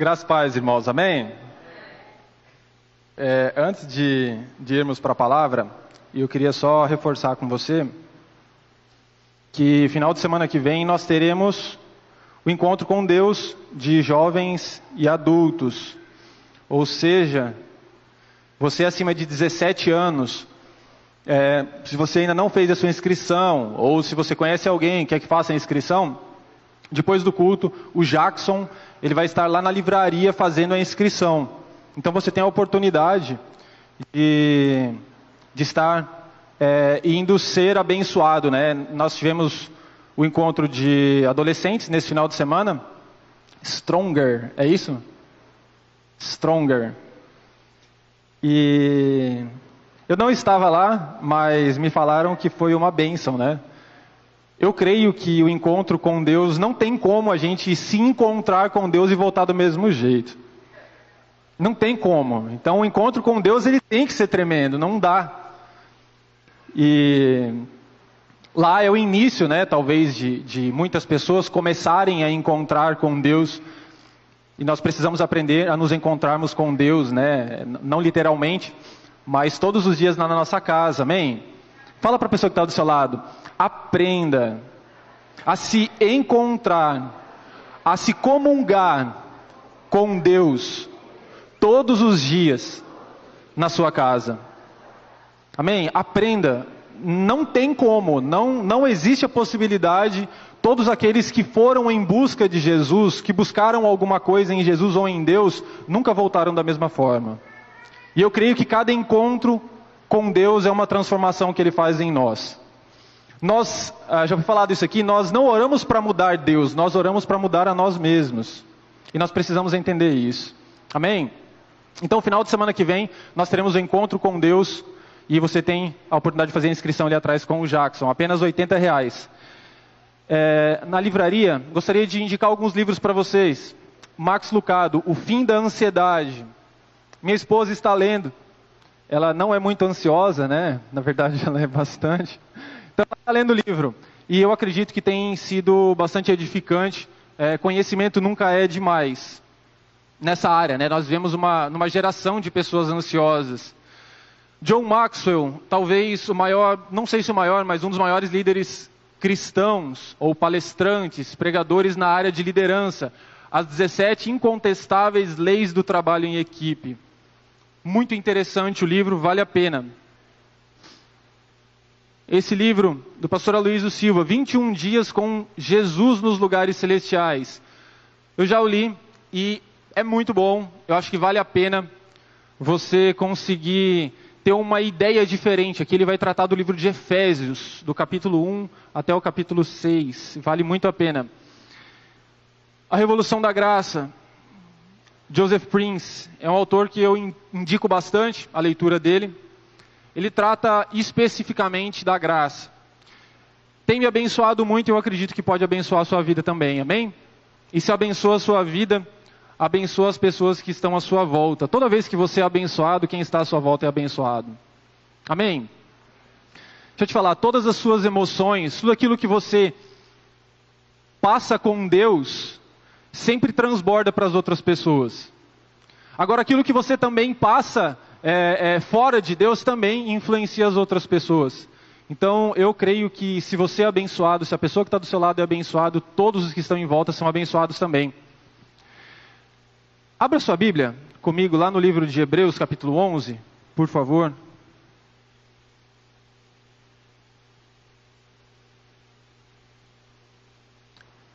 Graças e paz, irmãos, amém? Antes de irmos para a palavra, eu queria só reforçar com você que final de semana que vem nós teremos o encontro com Deus de jovens e adultos. Ou seja, você acima de 17 anos, se você ainda não fez a sua inscrição, ou se você conhece alguém que quer que faça a inscrição, depois do culto, o Jackson, ele vai estar lá na livraria fazendo a inscrição. Então você tem a oportunidade de estar indo ser abençoado, né? Nós tivemos o encontro de adolescentes nesse final de semana. Stronger, é isso? Stronger. E eu não estava lá, mas me falaram que foi uma bênção, né? Eu creio que o encontro com Deus não tem como a gente se encontrar com Deus e voltar do mesmo jeito. Não tem como. Então o encontro com Deus ele tem que ser tremendo, não dá. E lá é o início, né, talvez de muitas pessoas começarem a encontrar com Deus. E nós precisamos aprender a nos encontrarmos com Deus, né? Não literalmente, mas todos os dias na nossa casa, amém? Fala para a pessoa que está do seu lado. Aprenda a se encontrar, a se comungar com Deus todos os dias na sua casa. Amém? Aprenda. Não tem como, não existe a possibilidade. Todos aqueles que foram em busca de Jesus, que buscaram alguma coisa em Jesus ou em Deus, nunca voltaram da mesma forma. E eu creio que cada encontro com Deus é uma transformação que Ele faz em nós. Nós, já foi falado isso aqui, nós não oramos para mudar Deus, nós oramos para mudar a nós mesmos. E nós precisamos entender isso. Amém? Então, final de semana que vem, nós teremos um encontro com Deus. E você tem a oportunidade de fazer a inscrição ali atrás com o Jackson, apenas R$80. Na livraria, gostaria de indicar alguns livros para vocês. Max Lucado, O Fim da Ansiedade. Minha esposa está lendo. Ela não é muito ansiosa, né? Na verdade, ela é bastante. Então, ela está lendo o livro. E eu acredito que tem sido bastante edificante. Conhecimento nunca é demais nessa área, né? Nós vivemos numa geração de pessoas ansiosas. John Maxwell, talvez o maior, não sei se o maior, mas um dos maiores líderes cristãos, ou palestrantes, pregadores na área de liderança. As 17 incontestáveis leis do trabalho em equipe. Muito interessante o livro, vale a pena. Esse livro, do pastor Aloysio Silva, 21 dias com Jesus nos lugares celestiais. Eu já o li e é muito bom, eu acho que vale a pena você conseguir ter uma ideia diferente. Aqui ele vai tratar do livro de Efésios, do capítulo 1 até o capítulo 6. Vale muito a pena. A Revolução da Graça, Joseph Prince, é um autor que eu indico bastante a leitura dele. Ele trata especificamente da graça. Tem me abençoado muito e eu acredito que pode abençoar a sua vida também, amém? E se abençoa a sua vida, abençoa as pessoas que estão à sua volta. Toda vez que você é abençoado, quem está à sua volta é abençoado. Amém? Deixa eu te falar, todas as suas emoções, tudo aquilo que você passa com Deus, sempre transborda para as outras pessoas. Agora, aquilo que você também passa fora de Deus, também influencia as outras pessoas. Então, eu creio que se você é abençoado, se a pessoa que está do seu lado é abençoado, todos os que estão em volta são abençoados também. Abra sua Bíblia comigo lá no livro de Hebreus, capítulo 11, por favor.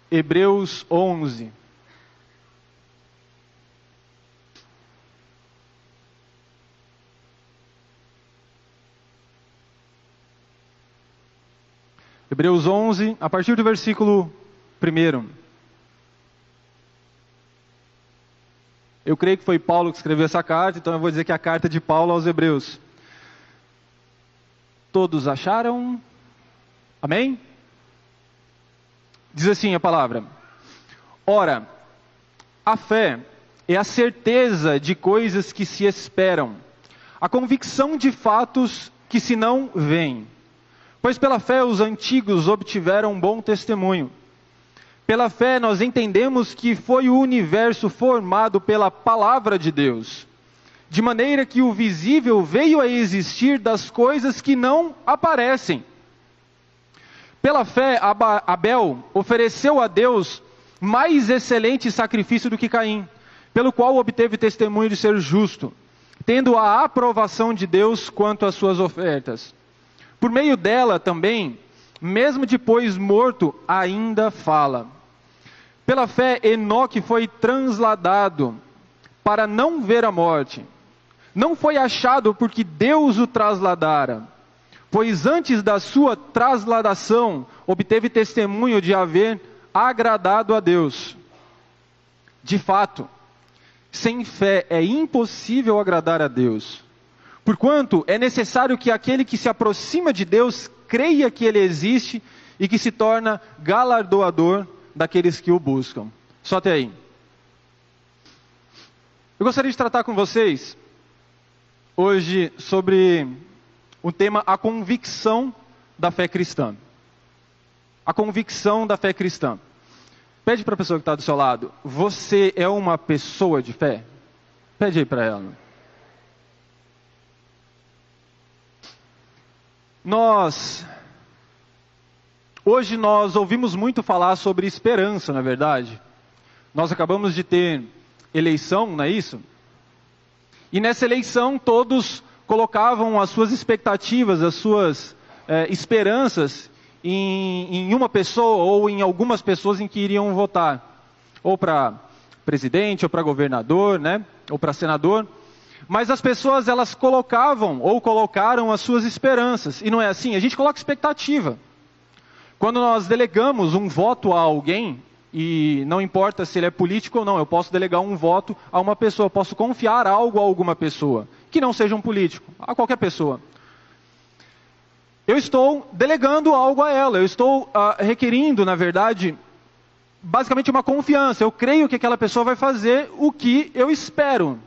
Hebreus 11. Hebreus 11, a partir do versículo 1. Eu creio que foi Paulo que escreveu essa carta, então eu vou dizer que é a carta de Paulo aos Hebreus. Todos acharam? Amém? Diz assim a palavra: Ora, a fé é a certeza de coisas que se esperam, a convicção de fatos que se não veem. Pois pela fé os antigos obtiveram um bom testemunho. Pela fé nós entendemos que foi o universo formado pela palavra de Deus, de maneira que o visível veio a existir das coisas que não aparecem. Pela fé, Abel ofereceu a Deus mais excelente sacrifício do que Caim, pelo qual obteve testemunho de ser justo, tendo a aprovação de Deus quanto às suas ofertas. Por meio dela também, mesmo depois morto, ainda fala. Pela fé, Enoque foi transladado para não ver a morte. Não foi achado porque Deus o trasladara, pois antes da sua trasladação, obteve testemunho de haver agradado a Deus. De fato, sem fé é impossível agradar a Deus, porquanto é necessário que aquele que se aproxima de Deus creia que Ele existe e que se torna galardoador daqueles que o buscam. Só até aí. Eu gostaria de tratar com vocês hoje sobre o tema a convicção da fé cristã. A convicção da fé cristã. Pede para a pessoa que está do seu lado, você é uma pessoa de fé? Pede aí para ela. Hoje nós ouvimos muito falar sobre esperança, não é verdade? Nós acabamos de ter eleição, não é isso? E nessa eleição todos colocavam as suas expectativas, as suas esperanças em uma pessoa ou em algumas pessoas em que iriam votar. Ou para presidente, ou para governador, né? Ou para senador. Mas as pessoas, elas colocavam ou colocaram as suas esperanças. E não é assim, a gente coloca expectativa. Quando nós delegamos um voto a alguém, e não importa se ele é político ou não, eu posso delegar um voto a uma pessoa, eu posso confiar algo a alguma pessoa, que não seja um político, a qualquer pessoa. Eu estou delegando algo a ela, eu estou requerindo, na verdade, basicamente uma confiança. Eu creio que aquela pessoa vai fazer o que eu espero.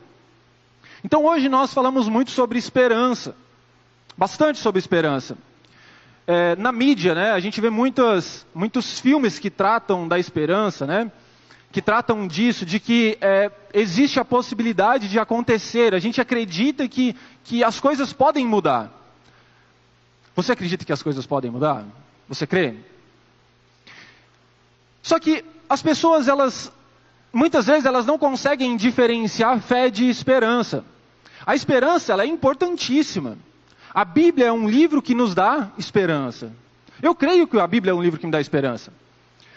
Então hoje nós falamos muito sobre esperança, bastante sobre esperança. Na mídia, né, a gente vê muitos filmes que tratam da esperança, né, que tratam disso, de que existe a possibilidade de acontecer. A gente acredita que as coisas podem mudar. Você acredita que as coisas podem mudar? Você crê? Só que as pessoas, muitas vezes elas não conseguem diferenciar fé de esperança. A esperança, ela é importantíssima. A Bíblia é um livro que nos dá esperança. Eu creio que a Bíblia é um livro que me dá esperança.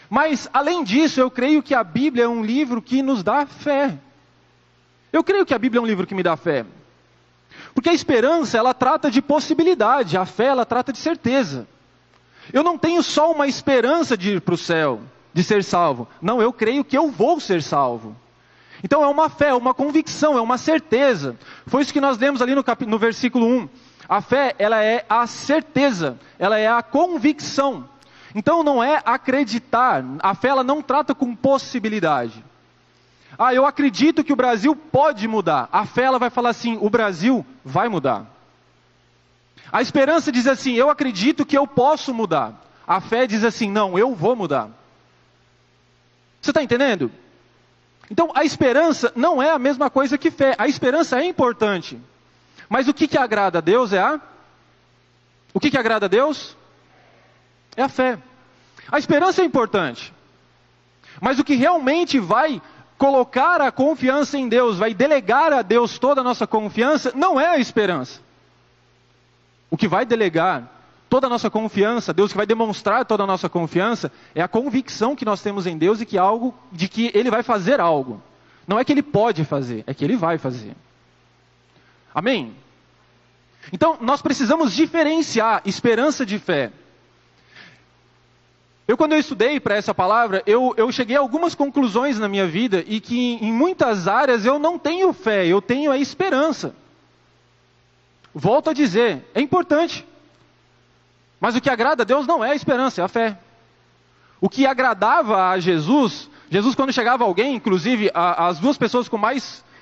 Mas, além disso, eu creio que a Bíblia é um livro que nos dá fé. Eu creio que a Bíblia é um livro que me dá fé. Porque a esperança, ela trata de possibilidade. A fé, ela trata de certeza. Eu não tenho só uma esperança de ir para o céu, de ser salvo. Não, eu creio que eu vou ser salvo. Então é uma fé, é uma convicção, é uma certeza. Foi isso que nós lemos ali no versículo 1. A fé, ela é a certeza, ela é a convicção. Então não é acreditar, a fé ela não trata com possibilidade. Eu acredito que o Brasil pode mudar. A fé ela vai falar assim, o Brasil vai mudar. A esperança diz assim, eu acredito que eu posso mudar. A fé diz assim, não, eu vou mudar. Você está entendendo? Então a esperança não é a mesma coisa que fé. A esperança é importante. Mas o que agrada a Deus O que agrada a Deus? É a fé. A esperança é importante. Mas o que realmente vai colocar a confiança em Deus, vai delegar a Deus toda a nossa confiança, não é a esperança. O que vai delegar toda a nossa confiança, Deus que vai demonstrar toda a nossa confiança, é a convicção que nós temos em Deus de que Ele vai fazer algo. Não é que Ele pode fazer, é que Ele vai fazer. Amém? Então, nós precisamos diferenciar esperança de fé. Quando eu estudei para essa palavra, eu cheguei a algumas conclusões na minha vida e que em muitas áreas eu não tenho fé, eu tenho a esperança. Volto a dizer, é importante. Mas o que agrada a Deus não é a esperança, é a fé. O que agradava a Jesus quando chegava alguém, inclusive as duas pessoas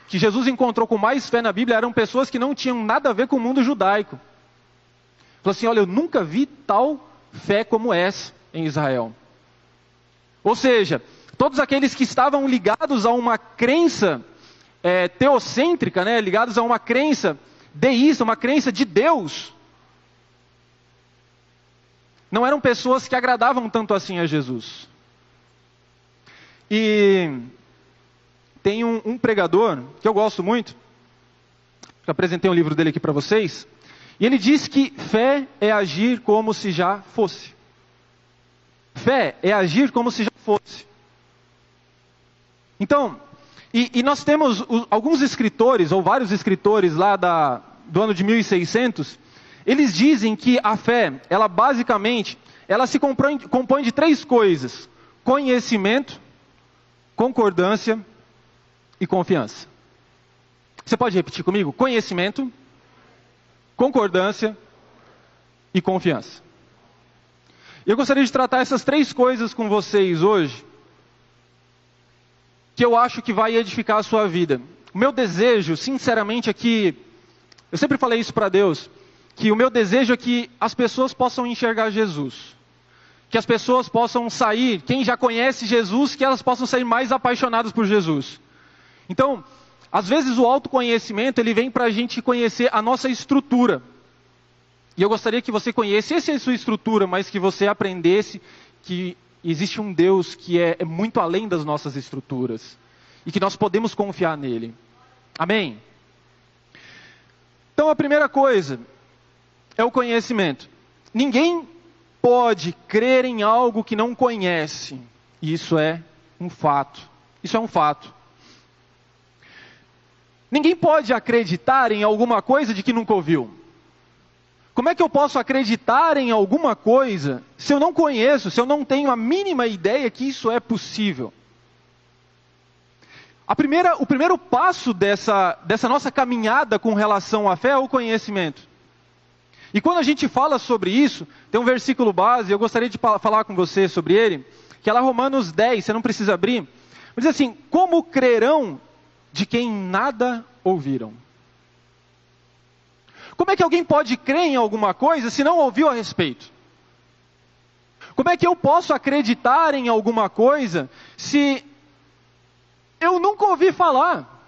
que Jesus encontrou com mais fé na Bíblia eram pessoas que não tinham nada a ver com o mundo judaico. Falou assim, olha, eu nunca vi tal fé como essa em Israel. Ou seja, todos aqueles que estavam ligados a uma crença teocêntrica, né, ligados a uma crença deísta, uma crença de Deus, não eram pessoas que agradavam tanto assim a Jesus. E tem um pregador que eu gosto muito, eu apresentei um livro dele aqui para vocês, e ele diz que fé é agir como se já fosse. Fé é agir como se já fosse. Então, e nós temos alguns escritores, ou vários escritores lá do ano de 1600, eles dizem que a fé, ela basicamente, ela se compõe de 3 coisas: conhecimento, concordância e confiança. Você pode repetir comigo? Conhecimento, concordância e confiança. Eu gostaria de tratar essas 3 coisas com vocês hoje, que eu acho que vai edificar a sua vida. O meu desejo, sinceramente, é que, eu sempre falei isso para Deus, que o meu desejo é que as pessoas possam enxergar Jesus. Que as pessoas possam sair, quem já conhece Jesus, que elas possam sair mais apaixonadas por Jesus. Então, às vezes o autoconhecimento, ele vem para a gente conhecer a nossa estrutura. E eu gostaria que você conhecesse a sua estrutura, mas que você aprendesse que existe um Deus que é muito além das nossas estruturas. E que nós podemos confiar nele. Amém? Então a primeira coisa é o conhecimento. Ninguém pode crer em algo que não conhece. Isso é um fato. Isso é um fato. Ninguém pode acreditar em alguma coisa de que nunca ouviu. Como é que eu posso acreditar em alguma coisa se eu não conheço, se eu não tenho a mínima ideia que isso é possível? O primeiro passo dessa nossa caminhada com relação à fé é o conhecimento. E quando a gente fala sobre isso, tem um versículo base, eu gostaria de falar com você sobre ele, que é lá Romanos 10, você não precisa abrir. Mas diz assim: como crerão de quem nada ouviram? Como é que alguém pode crer em alguma coisa se não ouviu a respeito? Como é que eu posso acreditar em alguma coisa se eu nunca ouvi falar?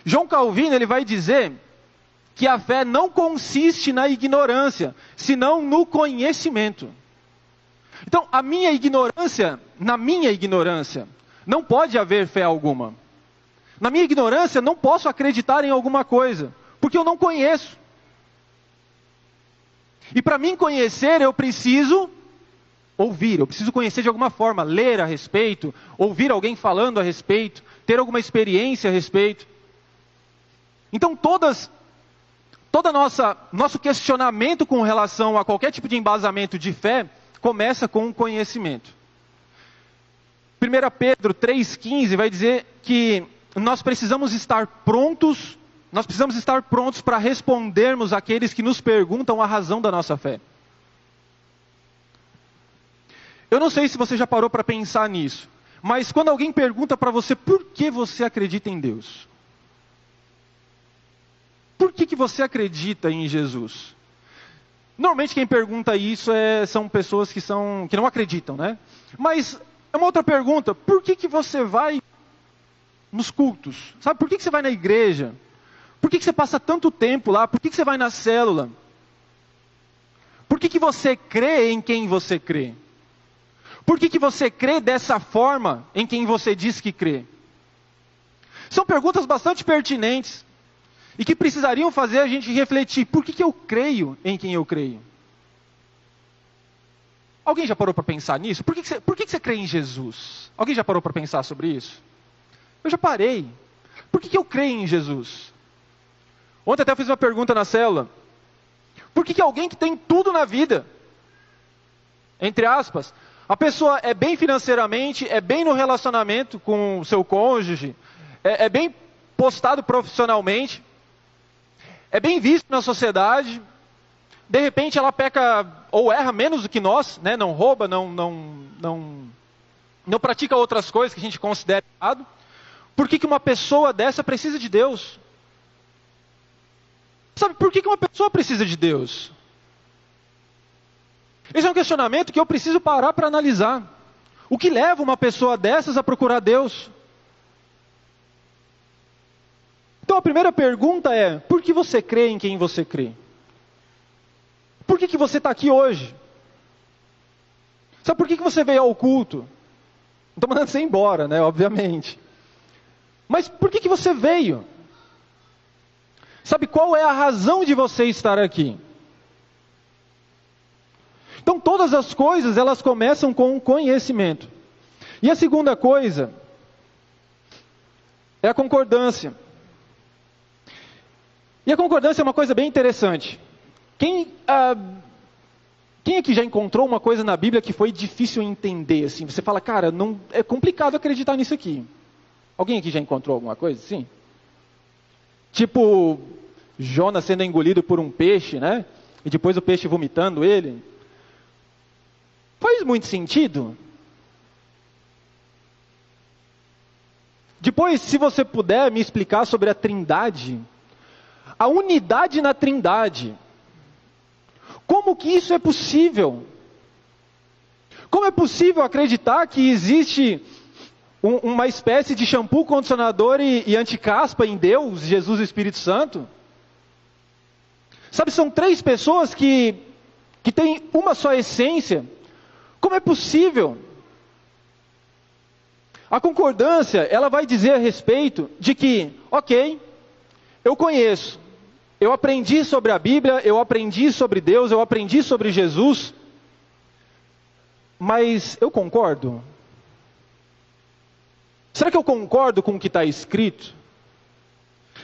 João Calvino, ele vai dizer que a fé não consiste na ignorância, senão no conhecimento. Então, na minha ignorância, não pode haver fé alguma. Na minha ignorância, não posso acreditar em alguma coisa, porque eu não conheço. E para mim conhecer, eu preciso ouvir, eu preciso conhecer de alguma forma, ler a respeito, ouvir alguém falando a respeito, ter alguma experiência a respeito. Então todo nosso questionamento com relação a qualquer tipo de embasamento de fé começa com o conhecimento. 1 Pedro 3,15 vai dizer que nós precisamos estar prontos para respondermos àqueles que nos perguntam a razão da nossa fé. Eu não sei se você já parou para pensar nisso, mas quando alguém pergunta para você por que você acredita em Deus? Por que você acredita em Jesus? Normalmente quem pergunta isso são pessoas que não acreditam, né? Mas é uma outra pergunta: por que você vai nos cultos? Sabe, por que você vai na igreja? Por que você passa tanto tempo lá? Por que você vai na célula? Por que você crê em quem você crê? Por que você crê dessa forma em quem você diz que crê? São perguntas bastante pertinentes e que precisariam fazer a gente refletir: por que eu creio em quem eu creio? Alguém já parou para pensar nisso? Por que você crê em Jesus? Alguém já parou para pensar sobre isso? Eu já parei. Por que eu creio em Jesus? Ontem até eu fiz uma pergunta na célula: por que alguém que tem tudo na vida, entre aspas, a pessoa é bem financeiramente, é bem no relacionamento com o seu cônjuge, é bem postado profissionalmente, é bem visto na sociedade, de repente ela peca ou erra menos do que nós, né? Não rouba, não pratica outras coisas que a gente considera errado. Por que uma pessoa dessa precisa de Deus? Sabe por que uma pessoa precisa de Deus? Esse é um questionamento que eu preciso parar para analisar. O que leva uma pessoa dessas a procurar Deus? Então a primeira pergunta é, por que você crê em quem você crê? Por que você está aqui hoje? Sabe por que você veio ao culto? Não estou mandando você embora, né? Obviamente. Mas por que você veio? Sabe qual é a razão de você estar aqui? Então todas as coisas, elas começam com conhecimento. E a segunda coisa é a concordância. E a concordância é uma coisa bem interessante. Quem aqui já encontrou uma coisa na Bíblia que foi difícil entender? Assim? Você fala, cara, não, é complicado acreditar nisso aqui. Alguém aqui já encontrou alguma coisa assim? Tipo, Jonas sendo engolido por um peixe, né? E depois o peixe vomitando ele. Faz muito sentido? Depois, se você puder me explicar sobre a Trindade, a unidade na Trindade. Como que isso é possível? Como é possível acreditar que existe uma espécie de shampoo, condicionador e anticaspa em Deus, Jesus e Espírito Santo? Sabe, são três pessoas que têm uma só essência. Como é possível? A concordância, ela vai dizer a respeito de que, ok, eu conheço, eu aprendi sobre a Bíblia, eu aprendi sobre Deus, eu aprendi sobre Jesus, mas eu concordo? Será que eu concordo com o que está escrito?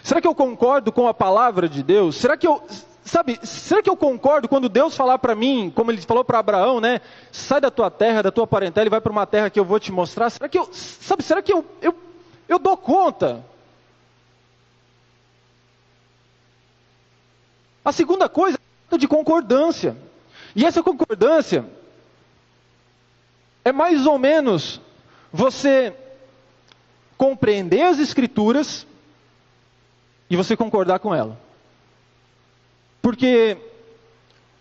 Será que eu concordo com a palavra de Deus? Será que eu concordo quando Deus falar para mim, como Ele falou para Abraão, né? Sai da tua terra, da tua parentela e vai para uma terra que eu vou te mostrar. Será que eu dou conta? A segunda coisa é de concordância. E essa concordância é mais ou menos você compreender as Escrituras e você concordar com ela. Porque,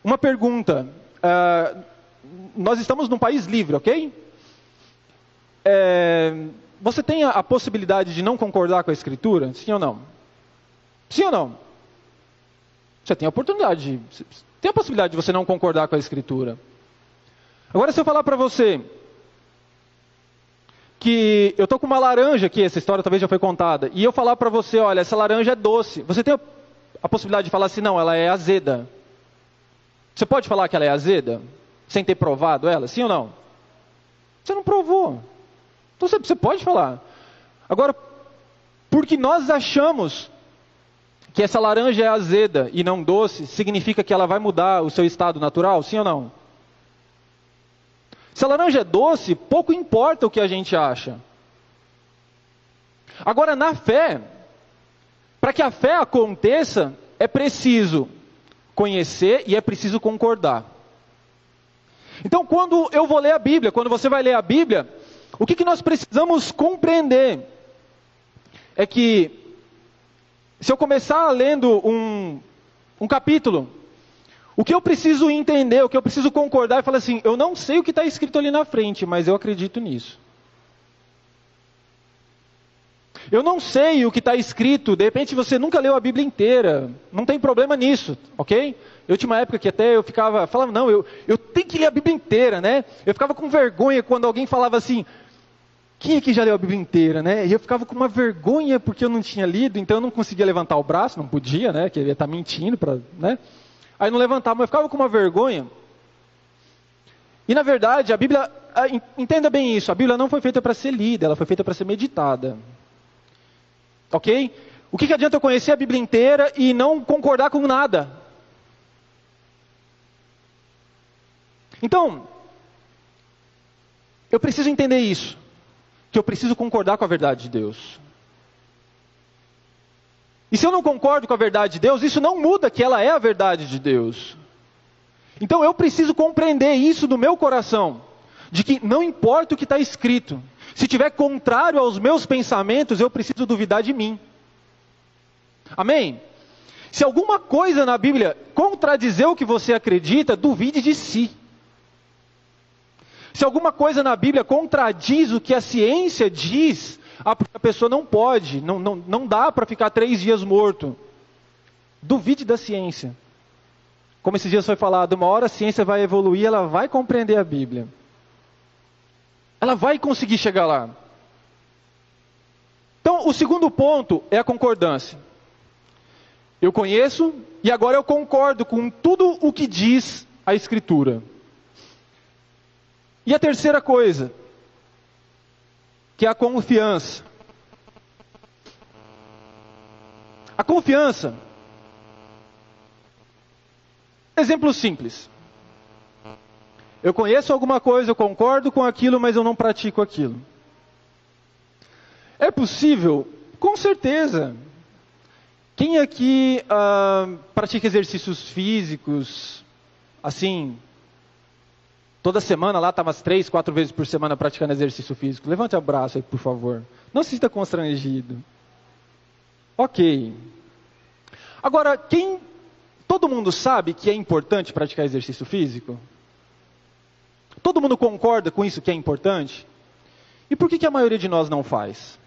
uma pergunta, nós estamos num país livre, ok? Você tem a possibilidade de não concordar com a Escritura? Sim ou não? Sim ou não? Você tem a oportunidade, tem a possibilidade de você não concordar com a Escritura. Agora, se eu falar para você que eu estou com uma laranja aqui, essa história talvez já foi contada, e eu falar para você, olha, essa laranja é doce, você tem a possibilidade de falar assim, não, ela é azeda. Você pode falar que ela é azeda, sem ter provado ela, sim ou não? Você não provou. Então você pode falar. Agora, porque nós achamos que essa laranja é azeda e não doce, significa que ela vai mudar o seu estado natural, sim ou não? Se a laranja é doce, pouco importa o que a gente acha. Agora, na fé, para que a fé aconteça, é preciso conhecer e é preciso concordar. Então, quando eu vou ler a Bíblia, quando você vai ler a Bíblia, o que nós precisamos compreender é que, se eu começar lendo um capítulo, o que eu preciso entender, o que eu preciso concordar, é falar assim, eu não sei o que está escrito ali na frente, mas eu acredito nisso. Eu não sei o que está escrito, de repente você nunca leu a Bíblia inteira, não tem problema nisso, ok? Eu tinha uma época que até eu falava, não, eu tenho que ler a Bíblia inteira, né? Eu ficava com vergonha quando alguém falava assim, quem aqui já leu a Bíblia inteira, né? E eu ficava com uma vergonha porque eu não tinha lido, então eu não conseguia levantar o braço, não podia, né? Que ele ia estar mentindo, né? Aí não levantava, mas eu ficava com uma vergonha. E na verdade, a Bíblia, entenda bem isso, a Bíblia não foi feita para ser lida, ela foi feita para ser meditada. Ok? O que adianta eu conhecer a Bíblia inteira e não concordar com nada? Então, eu preciso entender isso. Que eu preciso concordar com a verdade de Deus. E se eu não concordo com a verdade de Deus, isso não muda que ela é a verdade de Deus. Então eu preciso compreender isso do meu coração. De que não importa o que está escrito. Se tiver contrário aos meus pensamentos, eu preciso duvidar de mim. Amém? Se alguma coisa na Bíblia contradizer o que você acredita, duvide de si. Se alguma coisa na Bíblia contradiz o que a ciência diz, a pessoa não pode, não dá para ficar 3 dias morto. Duvide da ciência. Como esses dias foi falado, uma hora a ciência vai evoluir, ela vai compreender a Bíblia. Ela vai conseguir chegar lá. Então, o segundo ponto é a concordância. Eu conheço e agora eu concordo com tudo o que diz a Escritura. E a terceira coisa, que é a confiança. A confiança. Exemplo simples. Eu conheço alguma coisa, eu concordo com aquilo, mas eu não pratico aquilo. É possível? Com certeza. Quem aqui pratica exercícios físicos, assim, toda semana lá, está umas 3, 4 vezes por semana praticando exercício físico? Levante o braço aí, por favor. Não se sinta constrangido. Ok. Agora, todo mundo sabe que é importante praticar exercício físico? Todo mundo concorda com isso que é importante? E por que a maioria de nós não faz?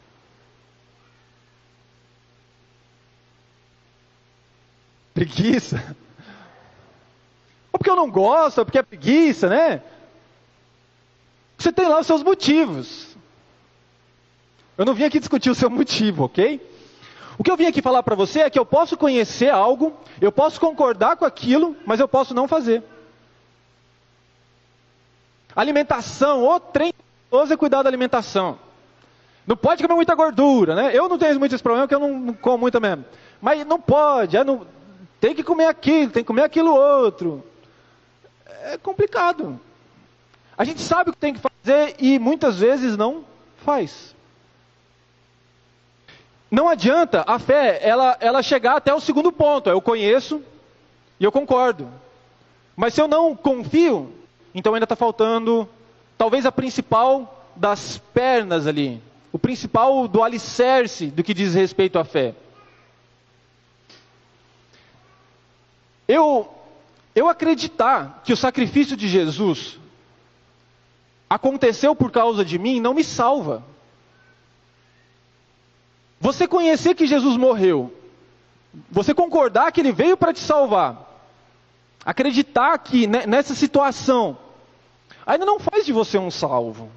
Preguiça? Ou porque eu não gosto, ou porque é preguiça, né? Você tem lá os seus motivos. Eu não vim aqui discutir o seu motivo, ok? O que eu vim aqui falar para você é que eu posso conhecer algo, eu posso concordar com aquilo, mas eu posso não fazer. Alimentação, o trem é cuidar da alimentação. Não pode comer muita gordura, né? Eu não tenho muito esse problema, porque eu não como muita mesmo. Mas não pode, tem que comer aquilo, tem que comer aquilo outro. É complicado. A gente sabe o que tem que fazer e muitas vezes não faz. Não adianta a fé, ela chegar até o segundo ponto. Eu conheço e eu concordo. Mas se eu não confio, então ainda está faltando, talvez a principal das pernas ali. O principal do alicerce do que diz respeito à fé. Eu acreditar que o sacrifício de Jesus aconteceu por causa de mim não me salva. Você conhecer que Jesus morreu, você concordar que Ele veio para te salvar, acreditar que nessa situação, ainda não faz de você um salvo.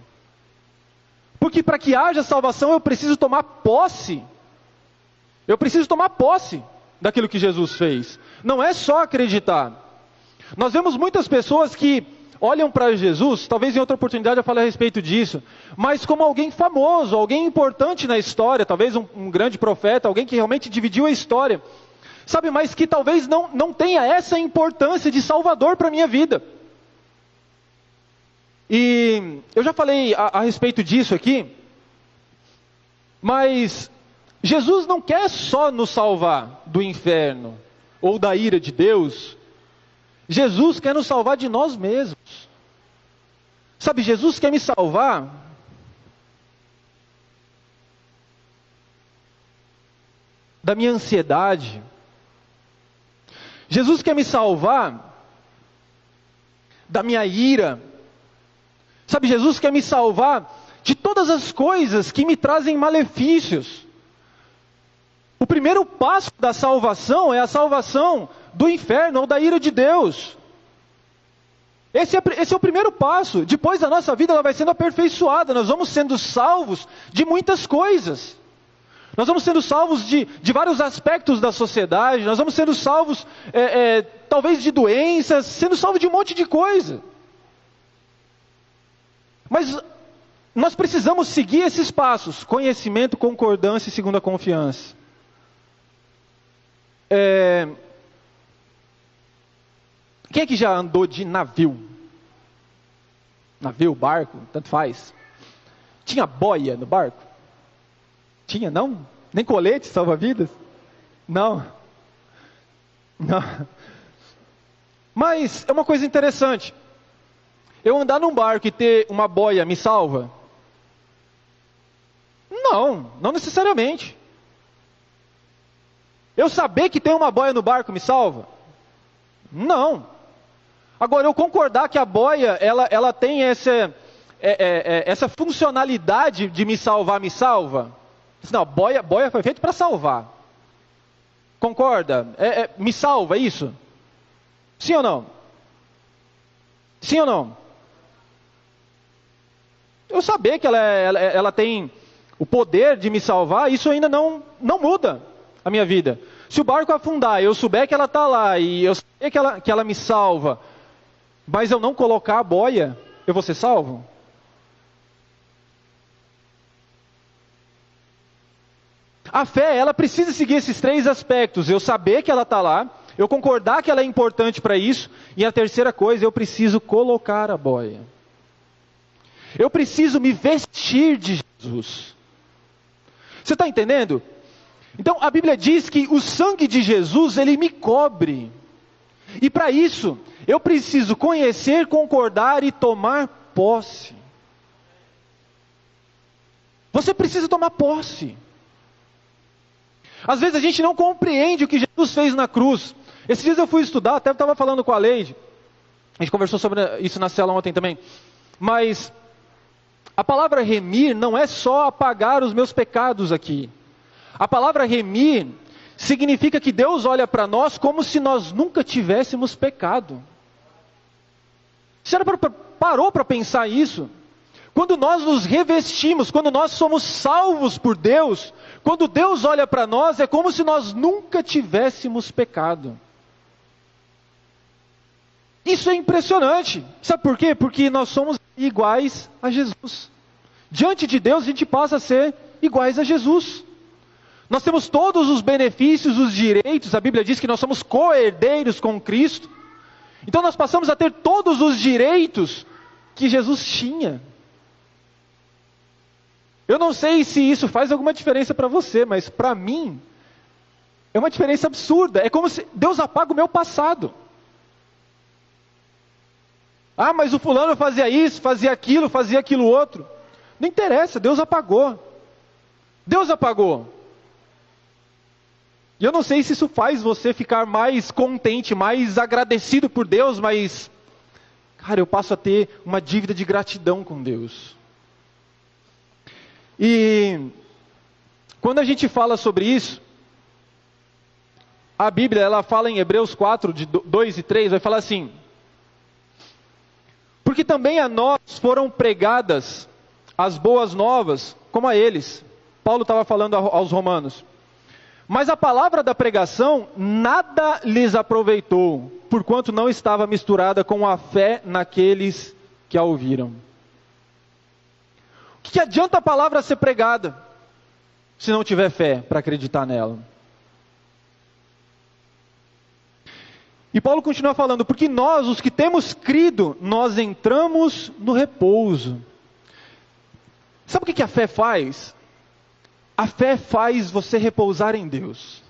Porque para que haja salvação eu preciso tomar posse. Eu preciso tomar posse daquilo que Jesus fez. Não é só acreditar. Nós vemos muitas pessoas que olham para Jesus, talvez em outra oportunidade eu fale a respeito disso, mas como alguém famoso, alguém importante na história, talvez um grande profeta, alguém que realmente dividiu a história, sabe, mas que talvez não tenha essa importância de Salvador para a minha vida. E eu já falei a respeito disso aqui, mas Jesus não quer só nos salvar do inferno, ou da ira de Deus. Jesus quer nos salvar de nós mesmos. Sabe, Jesus quer me salvar da minha ansiedade. Jesus quer me salvar da minha ira. Sabe, Jesus quer me salvar de todas as coisas que me trazem malefícios. O primeiro passo da salvação é a salvação do inferno ou da ira de Deus. Esse é o primeiro passo. Depois a nossa vida ela vai sendo aperfeiçoada. Nós vamos sendo salvos de muitas coisas. Nós vamos sendo salvos de vários aspectos da sociedade. Nós vamos sendo salvos, talvez de doenças, sendo salvos de um monte de coisa. Mas nós precisamos seguir esses passos: conhecimento, concordância e segunda confiança. Quem é que já andou de navio? Navio, barco, tanto faz. Tinha boia no barco? Tinha, não? Nem colete salva-vidas? Não. Mas é uma coisa interessante. Eu andar num barco e ter uma boia me salva? Não necessariamente. Eu saber que tem uma boia no barco me salva? Não. Agora, eu concordar que a boia, ela tem essa funcionalidade de me salvar, me salva. Não, boia foi feita para salvar. Concorda? Me salva, é isso? Sim ou não? Sim ou não? Eu saber que ela tem o poder de me salvar, isso ainda não muda a minha vida. Se o barco afundar, eu souber que ela está lá, e eu saber que ela me salva, mas eu não colocar a boia, eu vou ser salvo? A fé, ela precisa seguir esses 3 aspectos. Eu saber que ela está lá, eu concordar que ela é importante para isso, e a terceira coisa, eu preciso colocar a boia. Eu preciso me vestir de Jesus. Você está entendendo? Então a Bíblia diz que o sangue de Jesus, ele me cobre. E para isso, eu preciso conhecer, concordar e tomar posse. Você precisa tomar posse. Às vezes a gente não compreende o que Jesus fez na cruz. Esses dias eu fui estudar, até estava falando com a Leide. A gente conversou sobre isso na cela ontem também. Mas a palavra remir não é só apagar os meus pecados aqui. A palavra remir significa que Deus olha para nós como se nós nunca tivéssemos pecado. Você parou para pensar isso? Quando nós nos revestimos, quando nós somos salvos por Deus, quando Deus olha para nós, é como se nós nunca tivéssemos pecado. Isso é impressionante. Sabe por quê? Porque nós somos iguais a Jesus. Diante de Deus, a gente passa a ser iguais a Jesus. Nós temos todos os benefícios, os direitos. A Bíblia diz que nós somos co-herdeiros com Cristo. Então nós passamos a ter todos os direitos que Jesus tinha. Eu não sei se isso faz alguma diferença para você, mas para mim é uma diferença absurda. É como se Deus apaga o meu passado. Ah, mas o fulano fazia isso, fazia aquilo outro. Não interessa, Deus apagou. Deus apagou. E eu não sei se isso faz você ficar mais contente, mais agradecido por Deus, mas, cara, eu passo a ter uma dívida de gratidão com Deus. E quando a gente fala sobre isso, a Bíblia, ela fala em Hebreus 4, de 2 e 3, vai falar assim: porque também a nós foram pregadas as boas novas, como a eles. Paulo estava falando aos romanos. Mas a palavra da pregação nada lhes aproveitou, porquanto não estava misturada com a fé naqueles que a ouviram. O que adianta a palavra ser pregada, se não tiver fé para acreditar nela? E Paulo continua falando, porque nós, os que temos crido, nós entramos no repouso. Sabe o que a fé faz? A fé faz você repousar em Deus.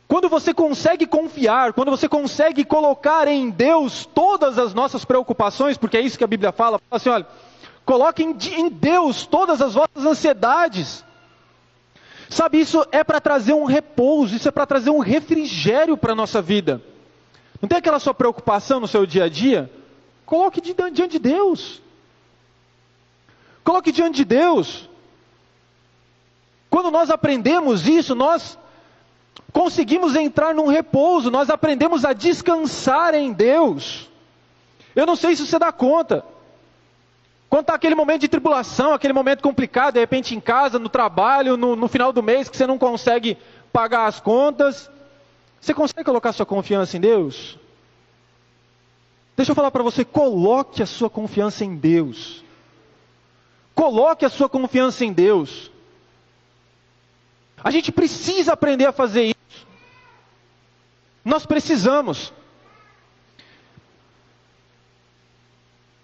Quando você consegue confiar, quando você consegue colocar em Deus todas as nossas preocupações, porque é isso que a Bíblia fala assim, olha, coloquem em Deus todas as vossas ansiedades. Sabe, isso é para trazer um repouso, isso é para trazer um refrigério para a nossa vida. Não tem aquela sua preocupação no seu dia a dia? Coloque diante de Deus. Coloque diante de Deus. Quando nós aprendemos isso, nós conseguimos entrar num repouso, nós aprendemos a descansar em Deus. Eu não sei se você dá conta. Quando está aquele momento de tribulação, aquele momento complicado, de repente em casa, no trabalho, no final do mês, que você não consegue pagar as contas, você consegue colocar sua confiança em Deus? Deixa eu falar para você, coloque a sua confiança em Deus. Coloque a sua confiança em Deus. A gente precisa aprender a fazer isso. Nós precisamos.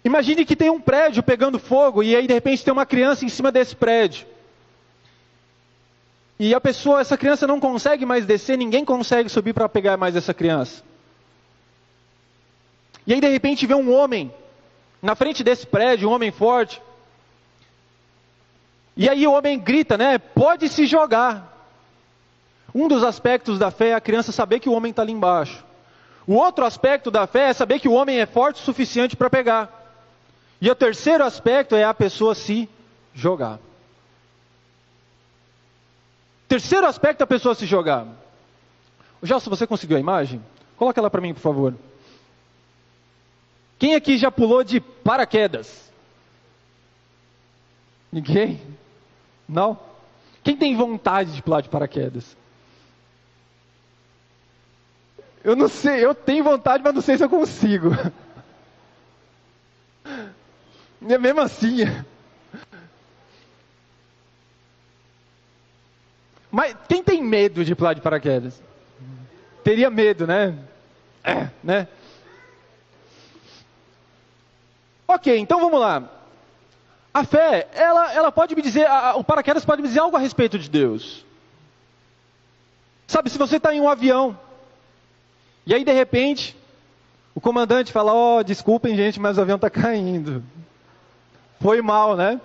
Imagine que tem um prédio pegando fogo e aí de repente tem uma criança em cima desse prédio. E essa criança não consegue mais descer, ninguém consegue subir para pegar mais essa criança. E aí de repente vê um homem na frente desse prédio, um homem forte. E aí o homem grita, né? Pode se jogar. Um dos aspectos da fé é a criança saber que o homem está ali embaixo. O outro aspecto da fé é saber que o homem é forte o suficiente para pegar. E o terceiro aspecto é a pessoa se jogar. Terceiro aspecto é a pessoa se jogar. Gelson, você conseguiu a imagem? Coloca ela para mim, por favor. Quem aqui já pulou de paraquedas? Ninguém? Não? Quem tem vontade de pular de paraquedas? Eu não sei, eu tenho vontade, mas não sei se eu consigo. É mesmo assim. Mas quem tem medo de pular de paraquedas? Teria medo, né? Né? Ok, então vamos lá. A fé, ela pode me dizer, o paraquedas pode me dizer algo a respeito de Deus. Sabe, se você está em um avião, e aí de repente, o comandante fala, desculpem gente, mas o avião está caindo. Foi mal, né?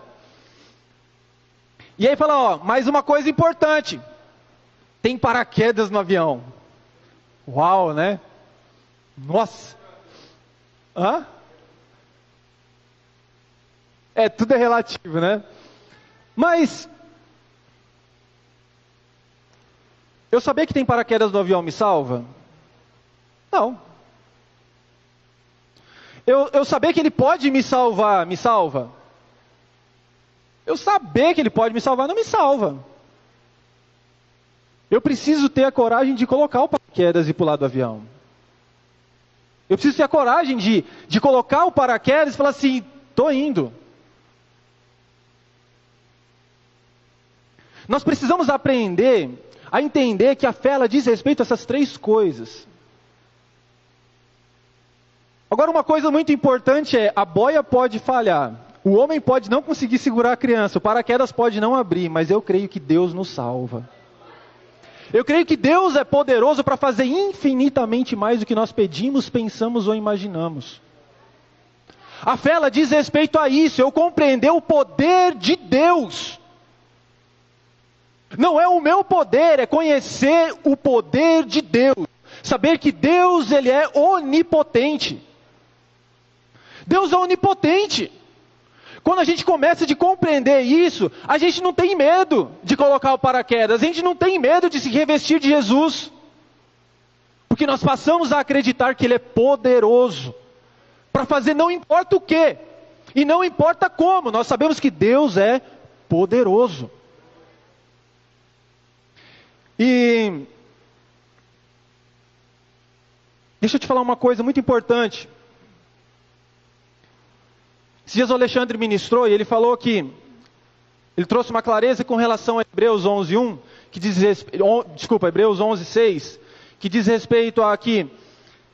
E aí fala, mais uma coisa importante. Tem paraquedas no avião. Uau, né? Nossa. Hã? Tudo é relativo, né? Mas eu saber que tem paraquedas no avião me salva? Não. Eu saber que ele pode me salvar, me salva? Eu saber que ele pode me salvar não me salva. Eu preciso ter a coragem de colocar o paraquedas e pular do avião. Eu preciso ter a coragem de colocar o paraquedas e falar assim, estou indo. Nós precisamos aprender a entender que a fé ela diz respeito a essas três coisas. Agora uma coisa muito importante é, a boia pode falhar, o homem pode não conseguir segurar a criança, o paraquedas pode não abrir, mas eu creio que Deus nos salva. Eu creio que Deus é poderoso para fazer infinitamente mais do que nós pedimos, pensamos ou imaginamos. A fé ela diz respeito a isso, eu compreender o poder de Deus. Não é o meu poder, é conhecer o poder de Deus. Saber que Deus ele é onipotente. Deus é onipotente. Quando a gente começa a compreender isso, a gente não tem medo de colocar o paraquedas, a gente não tem medo de se revestir de Jesus. Porque nós passamos a acreditar que Ele é poderoso, para fazer não importa o que, e não importa como, nós sabemos que Deus é poderoso. E deixa eu te falar uma coisa muito importante. Esses dias o Alexandre ministrou e ele falou que ele trouxe uma clareza com relação a Hebreus 11:1, que diz Hebreus 11:6, que diz respeito a que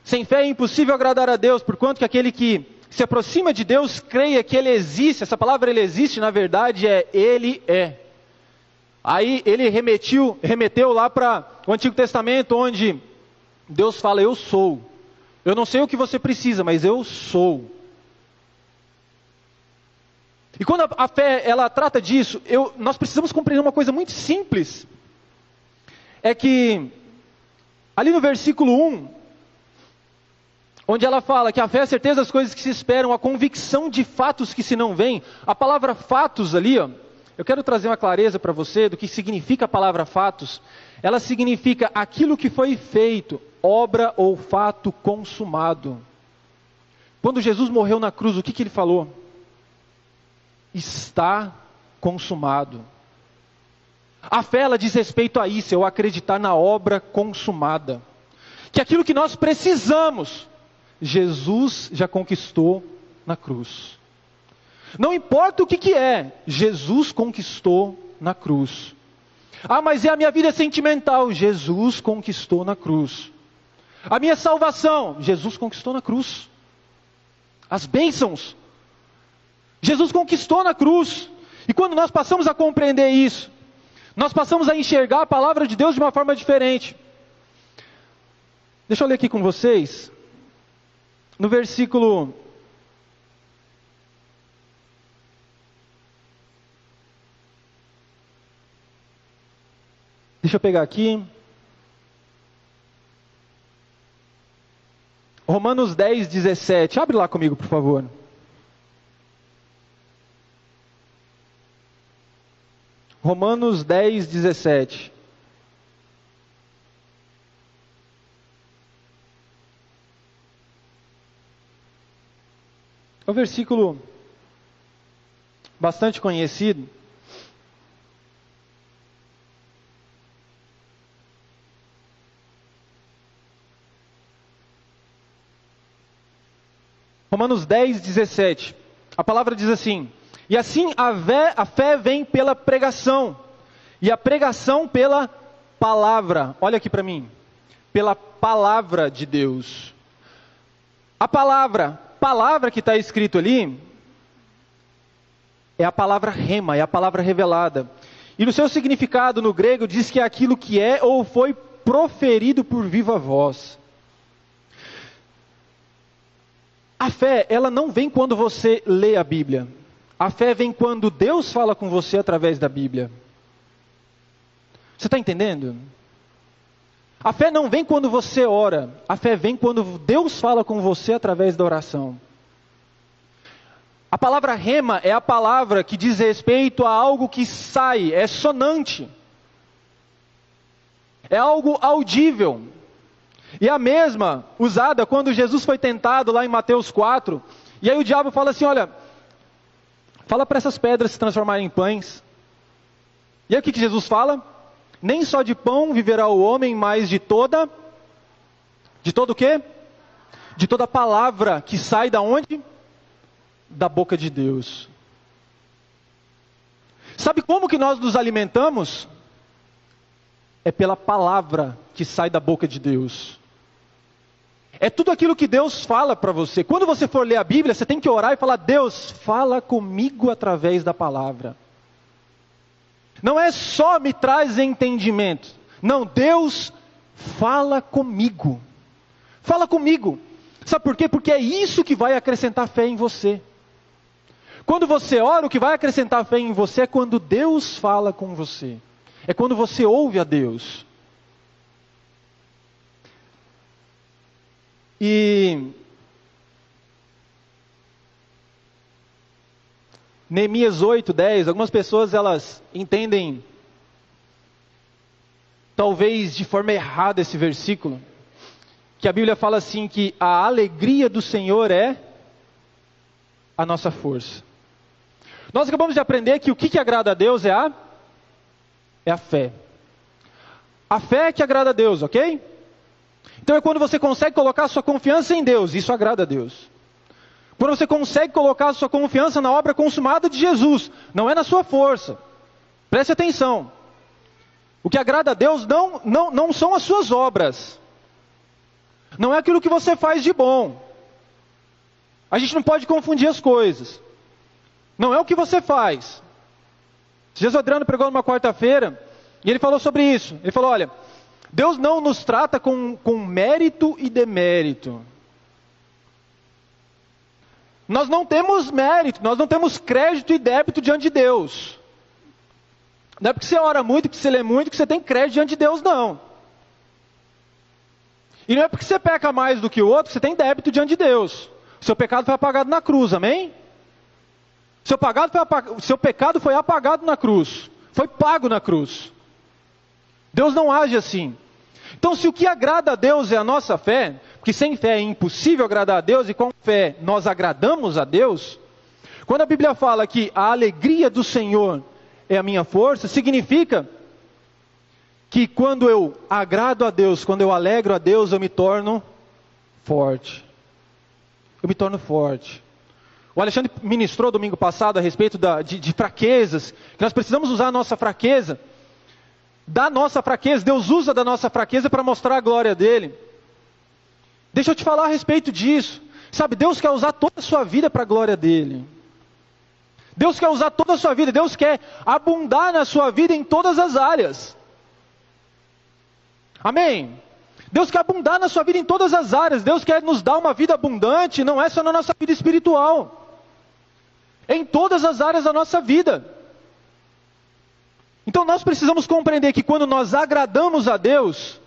sem fé é impossível agradar a Deus, porquanto que aquele que se aproxima de Deus creia que Ele existe. Essa palavra Ele existe, na verdade é Ele é. Aí ele remeteu lá para o Antigo Testamento, onde Deus fala, eu sou. Eu não sei o que você precisa, mas eu sou. E quando a fé ela trata disso, nós precisamos compreender uma coisa muito simples. É que, ali no versículo 1, onde ela fala que a fé é a certeza das coisas que se esperam, a convicção de fatos que se não veem. A palavra fatos ali, eu quero trazer uma clareza para você do que significa a palavra fatos. Ela significa aquilo que foi feito, obra ou fato consumado. Quando Jesus morreu na cruz, o que ele falou? Está consumado. A fé ela diz respeito a isso, eu acreditar na obra consumada. Que aquilo que nós precisamos, Jesus já conquistou na cruz. Não importa o que é, Jesus conquistou na cruz. Ah, mas a minha vida é sentimental, Jesus conquistou na cruz. A minha salvação, Jesus conquistou na cruz. As bênçãos, Jesus conquistou na cruz. E quando nós passamos a compreender isso, nós passamos a enxergar a palavra de Deus de uma forma diferente. Deixa eu ler aqui com vocês, no versículo... Deixa eu pegar aqui. Romanos 10, 17. Abre lá comigo, por favor. Romanos 10, 17. É um versículo bastante conhecido. Romanos 10, 17. A palavra diz assim: e assim a fé vem pela pregação, e a pregação pela palavra. Olha aqui para mim. Pela palavra de Deus. A palavra que está escrito ali, é a palavra rema, é a palavra revelada. E no seu significado no grego diz que é aquilo que é ou foi proferido por viva voz. A fé, ela não vem quando você lê a Bíblia. A fé vem quando Deus fala com você através da Bíblia. Você está entendendo? A fé não vem quando você ora. A fé vem quando Deus fala com você através da oração. A palavra rema é a palavra que diz respeito a algo que sai, é sonante. É algo audível. E a mesma usada quando Jesus foi tentado lá em Mateus 4. E aí o diabo fala assim, olha, fala para essas pedras se transformarem em pães. E aí o que Jesus fala? Nem só de pão viverá o homem, mas de todo o quê? De toda palavra que sai da onde? Da boca de Deus. Sabe como que nós nos alimentamos? É pela palavra que sai da boca de Deus. É tudo aquilo que Deus fala para você. Quando você for ler a Bíblia, você tem que orar e falar: Deus, fala comigo através da palavra. Não é só me traz entendimento. Não, Deus fala comigo. Fala comigo. Sabe por quê? Porque é isso que vai acrescentar fé em você. Quando você ora, o que vai acrescentar fé em você é quando Deus fala com você. É quando você ouve a Deus. E Neemias 8, 10, algumas pessoas elas entendem talvez de forma errada esse versículo, que a Bíblia fala assim que a alegria do Senhor é a nossa força. Nós acabamos de aprender que o que agrada a Deus é a fé. A fé que agrada a Deus, ok? Então é quando você consegue colocar a sua confiança em Deus, isso agrada a Deus. Quando você consegue colocar a sua confiança na obra consumada de Jesus, não é na sua força. Preste atenção. O que agrada a Deus não são as suas obras. Não é aquilo que você faz de bom. A gente não pode confundir as coisas. Não é o que você faz. Jesus Adriano pregou numa quarta-feira, e ele falou sobre isso. Ele falou, olha, Deus não nos trata com mérito e demérito. Nós não temos mérito, nós não temos crédito e débito diante de Deus. Não é porque você ora muito, que você lê muito, que você tem crédito diante de Deus, não. E não é porque você peca mais do que o outro, que você tem débito diante de Deus. O seu pecado foi apagado na cruz, amém? Seu pecado foi apagado na cruz. Foi pago na cruz. Deus não age assim. Então, se o que agrada a Deus é a nossa fé, porque sem fé é impossível agradar a Deus, e com fé nós agradamos a Deus, quando a Bíblia fala que a alegria do Senhor é a minha força, significa que quando eu agrado a Deus, quando eu alegro a Deus, eu me torno forte. Eu me torno forte. O Alexandre ministrou domingo passado a respeito de fraquezas, que nós precisamos usar a nossa fraqueza. Da nossa fraqueza, Deus usa da nossa fraqueza para mostrar a glória dele. Deixa eu te falar a respeito disso. Sabe, Deus quer usar toda a sua vida para a glória dele. Deus quer usar toda a sua vida, Deus quer abundar na sua vida em todas as áreas. Amém? Deus quer abundar na sua vida em todas as áreas. Deus quer nos dar uma vida abundante, não é só na nossa vida espiritual. É em todas as áreas da nossa vida. Então nós precisamos compreender que quando nós agradamos a Deus,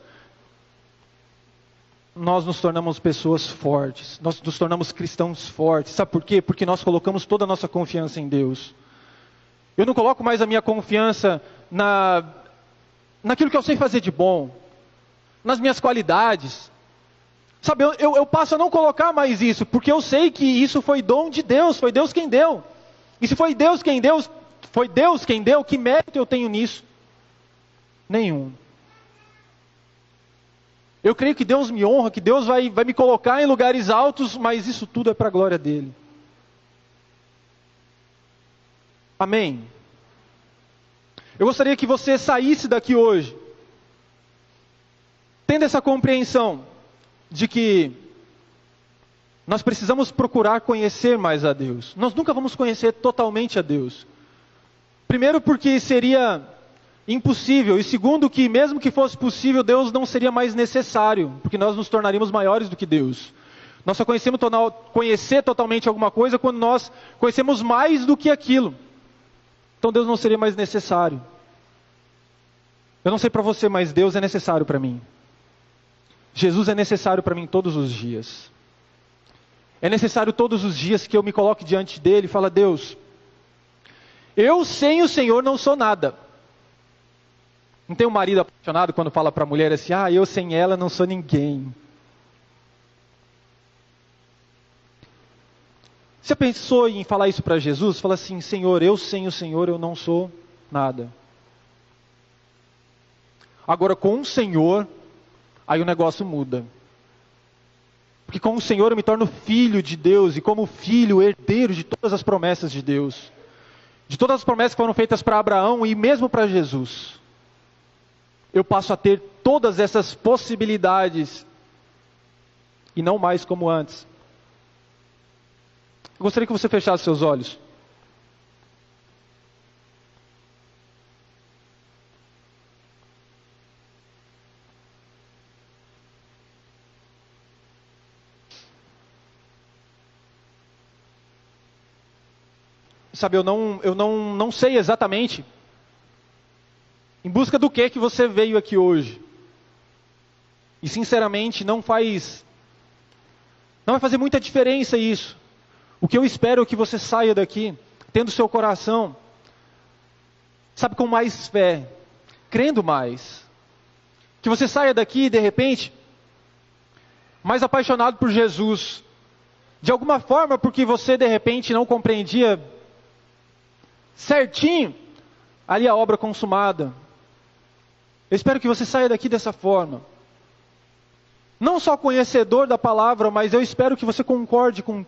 nós nos tornamos pessoas fortes, nós nos tornamos cristãos fortes. Sabe por quê? Porque nós colocamos toda a nossa confiança em Deus. Eu não coloco mais a minha confiança naquilo que eu sei fazer de bom, nas minhas qualidades. Sabe, eu passo a não colocar mais isso, porque eu sei que isso foi dom de Deus, foi Deus quem deu. E se foi Deus quem deu, que mérito eu tenho nisso? Nenhum. Eu creio que Deus me honra, que Deus vai me colocar em lugares altos, mas isso tudo é para a glória dEle. Amém? Eu gostaria que você saísse daqui hoje, tendo essa compreensão de que nós precisamos procurar conhecer mais a Deus. Nós nunca vamos conhecer totalmente a Deus. Primeiro porque seria impossível, e segundo que mesmo que fosse possível, Deus não seria mais necessário, porque nós nos tornaríamos maiores do que Deus. Nós só conhecemos conhecer totalmente alguma coisa quando nós conhecemos mais do que aquilo. Então Deus não seria mais necessário. Eu não sei para você, mas Deus é necessário para mim. Jesus é necessário para mim todos os dias. É necessário todos os dias que eu me coloque diante dele e fale: Deus, eu sem o Senhor não sou nada. Não tem um marido apaixonado quando fala para a mulher assim: eu sem ela não sou ninguém. Você pensou em falar isso para Jesus? Fala assim: Senhor, eu sem o Senhor eu não sou nada. Agora com o Senhor, aí o negócio muda. Porque com o Senhor eu me torno filho de Deus, e como filho, herdeiro de todas as promessas de Deus. De todas as promessas que foram feitas para Abraão e mesmo para Jesus. Eu passo a ter todas essas possibilidades, e não mais como antes. Eu gostaria que você fechasse seus olhos. Sabe, eu não sei exatamente em busca do que você veio aqui hoje. E sinceramente não vai fazer muita diferença isso. O que eu espero é que você saia daqui tendo seu coração, sabe, com mais fé, crendo mais. Que você saia daqui de repente mais apaixonado por Jesus. De alguma forma, porque você de repente não compreendia certinho ali a obra consumada. Eu espero que você saia daqui dessa forma. Não só conhecedor da palavra, mas eu espero que você concorde com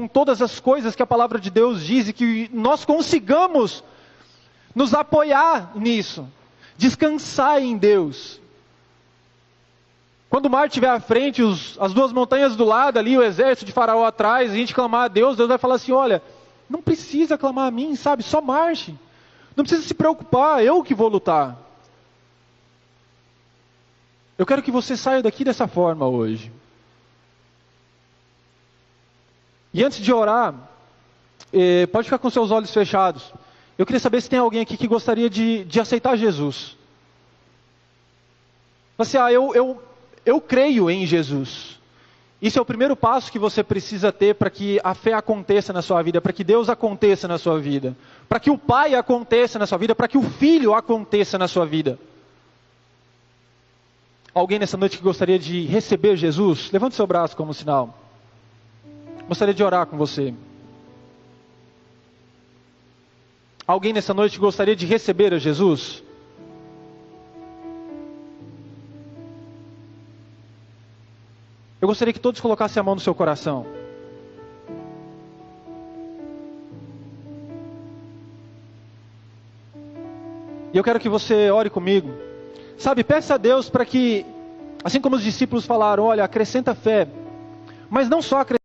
todas as coisas que a palavra de Deus diz, e que nós consigamos nos apoiar nisso. Descansar em Deus. Quando o mar estiver à frente, as duas montanhas do lado ali, o exército de Faraó atrás, a gente clamar a Deus, Deus vai falar assim: olha, não precisa clamar a mim, sabe? Só marche. Não precisa se preocupar, eu que vou lutar. Eu quero que você saia daqui dessa forma hoje. E antes de orar, pode ficar com seus olhos fechados. Eu queria saber se tem alguém aqui que gostaria de aceitar Jesus. Você, eu creio em Jesus. Isso é o primeiro passo que você precisa ter para que a fé aconteça na sua vida, para que Deus aconteça na sua vida, para que o Pai aconteça na sua vida, para que o Filho aconteça na sua vida. Alguém nessa noite que gostaria de receber Jesus? Levante seu braço como sinal. Gostaria de orar com você. Alguém nessa noite que gostaria de receber a Jesus? Eu gostaria que todos colocassem a mão no seu coração. E eu quero que você ore comigo. Sabe, peça a Deus para que, assim como os discípulos falaram, olha, acrescenta fé. Mas não só acrescenta